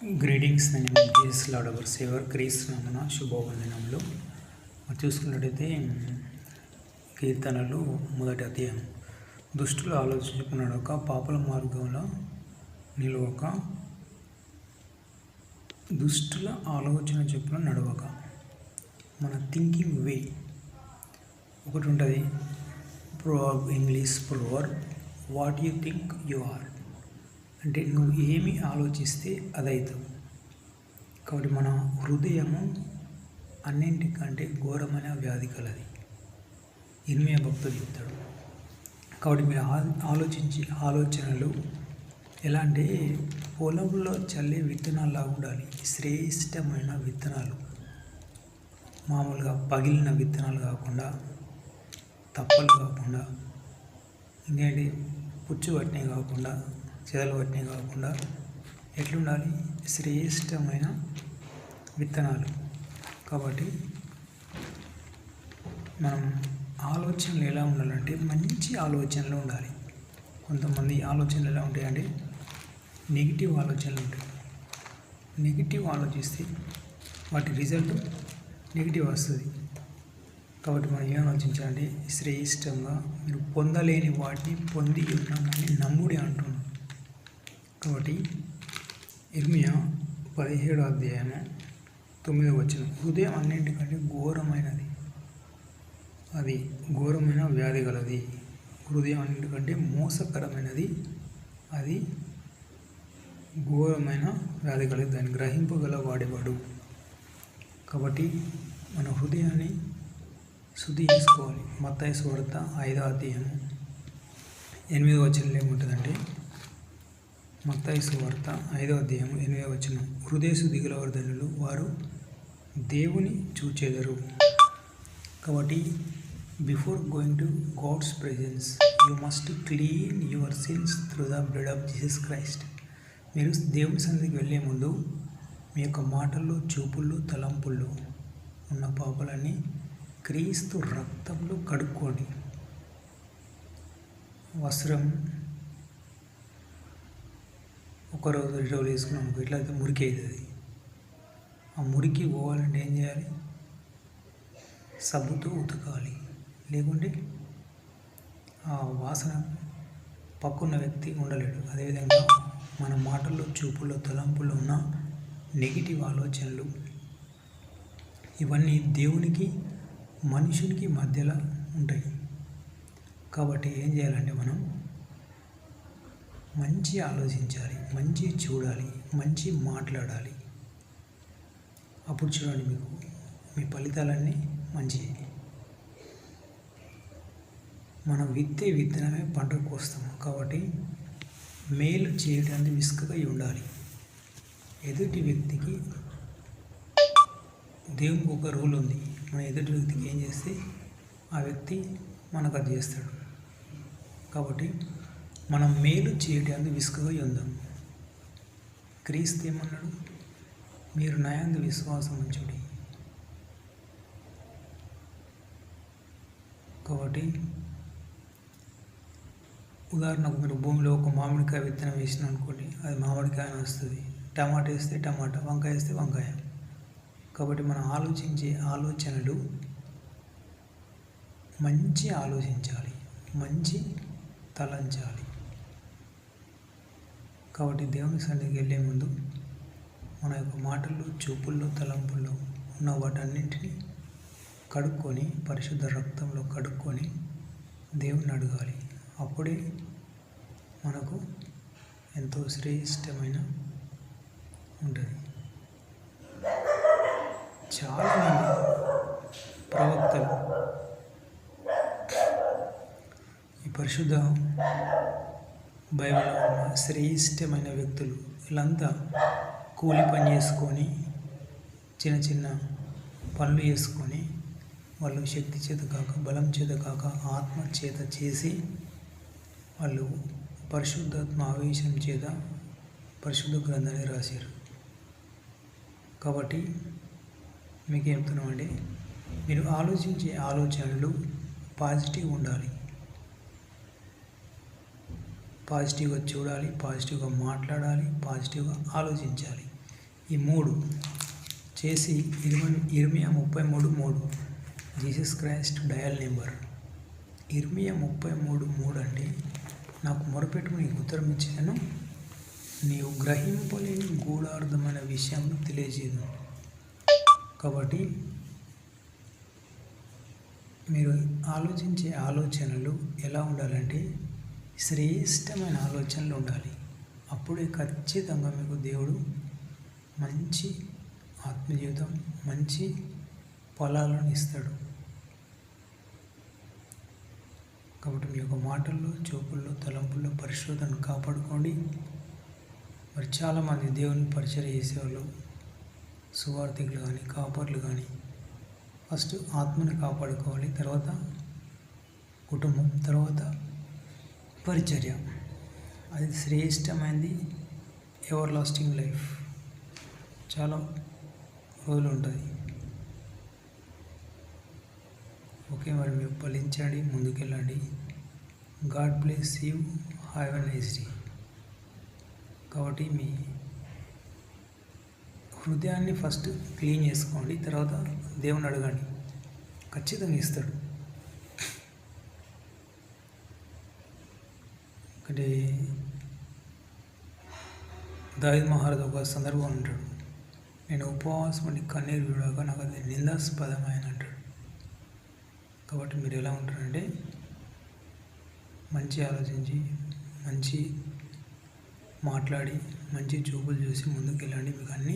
Greetings నేను Jesus lord hour saver క్రీస్తు నామమున శుభవందనములు. మరి చూసుకున్నట్టయితే కీర్తనలు 1వ అధ్యాయం. దుష్టుల ఆలోచించుకు నడవక, పాపల మార్గంలో నిలవక, దుష్టుల ఆలోచన చొప్పున నడవక. మన థింకింగ్ వే ఒకటి ఉంటుంది. English proverb, what you think you are. అంటే నువ్వు ఏమి ఆలోచిస్తే అదవుతావు. కాబట్టి మన హృదయము అన్నింటికంటే ఘోరమైన వ్యాధి కలది. ఇర్మియా భక్తుడు చెప్తాడు. కాబట్టి మీరు ఆలోచించే ఆలోచనలు ఎలా అంటే పొలంలో చల్లే విత్తనాల్లా ఉండాలి. శ్రేష్టమైన విత్తనాలు, మామూలుగా పగిలిన విత్తనాలు కాకుండా, తప్పలు కాకుండా, ఇంకేంటి పుచ్చు పట్టినవి కాకుండా, చెదలు పట్టినవి కాకుండా ఎట్లుండాలి? శ్రేష్టమైన విత్తనాలు. కాబట్టి మనం ఆలోచనలు ఎలా ఉండాలంటే మంచి ఆలోచనలు ఉండాలి. కొంతమంది ఆలోచనలు ఎలా ఉంటాయంటే నెగిటివ్ ఆలోచనలు ఉంటాయి. నెగిటివ్ ఆలోచిస్తే వాటి రిజల్ట్ నెగిటివ్ వస్తుంది. కాబట్టి మనం ఏం ఆలోచించాలంటే శ్రేష్టంగా మీరు పొందలేని వాటిని పొంది ఉన్నామని నమ్ముడి అంటున్నాం. కాబట్టి ఇర్మియా 17వ అధ్యాయము 9వ వచనం, హృదయం అన్నింటికంటే ఘోరమైనది, అది ఘోరమైన వ్యాధి గలది. హృదయం అన్నింటికంటే మోసకరమైనది, అది ఘోరమైన వ్యాధి గలది, దాన్ని గ్రహింపగల వాడేవాడు. కాబట్టి మన హృదయాన్ని శుద్ధి చేసుకోవాలి. మత్తయి సువార్త 5వ అధ్యాయము 8వ వచనంలో ఏముంటుందంటే, మత్తయి సువార్త 5వ అధ్యాయము 8వ వచనం, హృదయ శుద్ధి గలవారు ధన్యులు, వారు దేవుని చూచెదరు. కాబట్టి before going to God's presence you must clean your sins through the blood of Jesus Christ. మీరు దేవుని సన్నిధికి వెళ్ళే ముందు మీ యొక్క మాటల్లో, చూపుల్లో, తలంపుల్లో ఉన్న పాపాలన్నీ క్రీస్తు రక్తంలో కడుక్కోండి. వస్త్రం ఒకరోజు 2 రోజులు వేసుకున్నాం, ఇట్లా అయితే మురికి అవుతుంది. ఆ మురికి పోవాలంటే ఏం చేయాలి? సబ్బుతో ఉతకాలి. లేకుంటే ఆ వాసన పక్కున్న వ్యక్తి ఉండలేడు. అదేవిధంగా మన మాటల్లో, చూపుల్లో, తలంపుల్లో ఉన్న నెగిటివ్ ఆలోచనలు ఇవన్నీ దేవునికి మనుషునికి మధ్యలో ఉంటాయి. కాబట్టి ఏం చేయాలంటే మనం మంచి ఆలోచించాలి, మంచి చూడాలి, మంచి మాట్లాడాలి. అప్పుడు చూడండి మీకు మీ ఫలితాలన్నీ మంచివి. మనం విత్తే విత్తనమే పంటకు వస్తాము. కాబట్టి మేలు చేయడానికి విసుకగా ఉండాలి. ఎదుటి వ్యక్తికి దేవునికి ఒక రూల్ ఉంది. మన ఎదుటి వ్యక్తికి ఏం చేస్తే ఆ వ్యక్తి మనకు అది చేస్తాడు. కాబట్టి మనం మేలు చేయడానికి విసుకగా ఉందాం. క్రీస్తు ఏమన్నాడు? మీరు నా యందు విశ్వాసం ఉంచుడి. కాబట్టి ఉదాహరణకు మీరు భూమిలో ఒక మామిడికాయ విత్తనం వేసిన అనుకోండి, అది మామిడికాయ వస్తుంది. టమాటా వేస్తే టమాటా, వంకాయ వేస్తే వంకాయ. కాబట్టి మనం ఆలోచించే ఆలోచనలు మంచి ఆలోచించాలి, మంచి తలంచాలి. కాబట్టి దేవుని సన్నిధికి వెళ్ళే ముందు మన యొక్క మాటల్లో, చూపుల్లో, తలంపుల్లో ఉన్న వాటన్నింటినీ కడుక్కొని, పరిశుద్ధ రక్తంలో కడుక్కొని దేవుని అడగాలి. అప్పుడే మనకు ఎంతో శ్రేష్టమైన ఉంటుంది. చాలామంది ప్రవక్తలు, ఈ పరిశుద్ధ బైబిల్లో ఉన్న శ్రేష్టమైన వ్యక్తులు, వీళ్ళంతా కూలి పని చేసుకొని, చిన్న చిన్న పనులు చేసుకొని, వాళ్ళు శక్తి చేత కాక, బలం చేత కాక, ఆత్మ చేత చేసి వాళ్ళు పరిశుద్ధాత్మ ఆవేశం చేత పరిశుద్ధ గ్రంథాన్ని రాశారు. కాబట్టి మీకు చెప్తున్నామండి, మీరు ఆలోచించే ఆలోచనలు పాజిటివ్ ఉండాలి. పాజిటివ్గా చూడాలి, పాజిటివ్గా మాట్లాడాలి, పాజిటివ్గా ఆలోచించాలి. ఈ 3 చేసి ఇర్మియా 33:3 జీసస్ క్రైస్ట్ డయల్ నెంబర్. ఇర్మియా 33:3 అంటే నాకు మొరపెట్టుకు నీకు ఉత్తరం ఇచ్చాను, నీవు గ్రహింపలేని గూఢార్థమైన విషయం తెలియజేయదు. కాబట్టి మీరు ఆలోచించే ఆలోచనలు ఎలా ఉండాలంటే శ్రేష్టమైన ఆలోచనలు ఉండాలి. అప్పుడే ఖచ్చితంగా మీకు దేవుడు మంచి ఆత్మజీవితం, మంచి ఫలాలను ఇస్తాడు. కాబట్టి మీ యొక్క మాటల్లో, చూపుల్లో, తలంపుల్లో పరిశోధన కాపాడుకోండి. మరి చాలామంది దేవుని పరిచయం చేసేవాళ్ళు, సువార్థికులు కానీ, కాపర్లు కానీ ఫస్ట్ ఆత్మని కాపాడుకోవాలి, తర్వాత కుటుంబం, తర్వాత పరిచర్య. అది శ్రేష్టమైనది. ఎవర్ లాస్టింగ్ లైఫ్ చాలా రోజులు ఉంటుంది. ఓకే, మరి మీరు ఫలించండి, ముందుకెళ్ళండి. God bless you. Have a nice day. కాబట్టి మీ హృదయాన్ని ఫస్ట్ క్లీన్ చేసుకోండి, తర్వాత దేవుని అడగండి, ఖచ్చితంగా ఇస్తాడు. అంటే దావీదు మహారాజు ఒక సందర్భం అంటాడు, నేను ఉపవాసం అని కన్నీరు విడగా నాకు అది నిందాస్పదమైన అంటాడు. కాబట్టి మీరు ఎలా ఉంటారంటే మంచి ఆలోచించి, మంచి మాట్లాడి, మంచి చూపులు చూసి ముందుకు వెళ్ళండి. మీకు అన్నీ